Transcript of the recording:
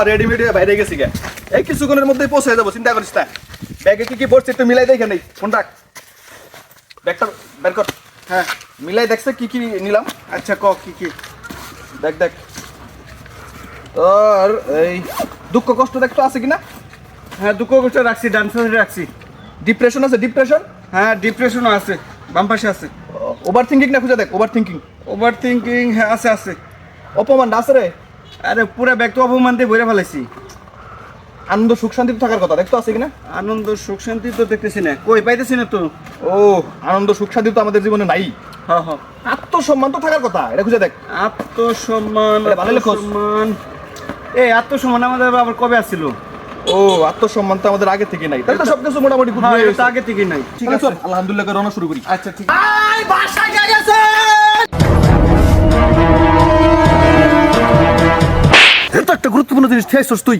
Readymade বাইরে গেছি গে এই কিছুক্ষণের মধ্যেই পৌঁছে যাবো চিন্তা করিস না ব্যাগে কি পড়ছে একটু মিলাই দেখে নেই ফোন রাখ ব্যাগটা বের কর হ্যাঁ মিলাই দেখছে কি নিলাম আচ্ছা ক কি দেখ আর এই দুঃখ কষ্ট দেখতো আছে কিনা হ্যাঁ দুঃখ কষ্ট রাখছি, ডান সাইডে রাখছি। ডিপ্রেশন আছে ডিপ্রেশন হ্যাঁ ডিপ্রেশনও আছে, বাম পাশে আছে। ওভার থিঙ্কিং না খুঁজে দেখ ওভার থিঙ্কিং ওভার থিঙ্কিং হ্যাঁ আছে। অপমান আছে রে আরে পুরা ব্যাগ তো অপমান দিয়ে ভরে ফেলাইছি। আনন্দ সুখ শান্তি থাকার কথা দেখতো আছে কিনা আনন্দ সুখ শান্তি তো দেখতেছি না, কই পাইতেছি না তো। ও আনন্দ সুখ শান্তি তো আমাদের জীবনে নাই। হ্যাঁ আত্মসম্মান তো থাকার কথা এটা খুঁজে দেখ আত্মসম্মান। এটা ভালো লেখোস। আত্মসম্মান এই আত্মসম্মান আমাদের আবার কবে আসছিল? ও আত্মসম্মান তো আমাদের আগে থেকে নাই তাহলে তো সবকিছু মোটামুটি good হয়ে গেছে। আগে থেকে নাই। ঠিক আছে চল আলহামদুলিল্লাহ রওনা শুরু করি। আচ্ছা ঠিক এটা একটা গুরুত্বপূর্ণ জিনিস খেয়েছিস তুই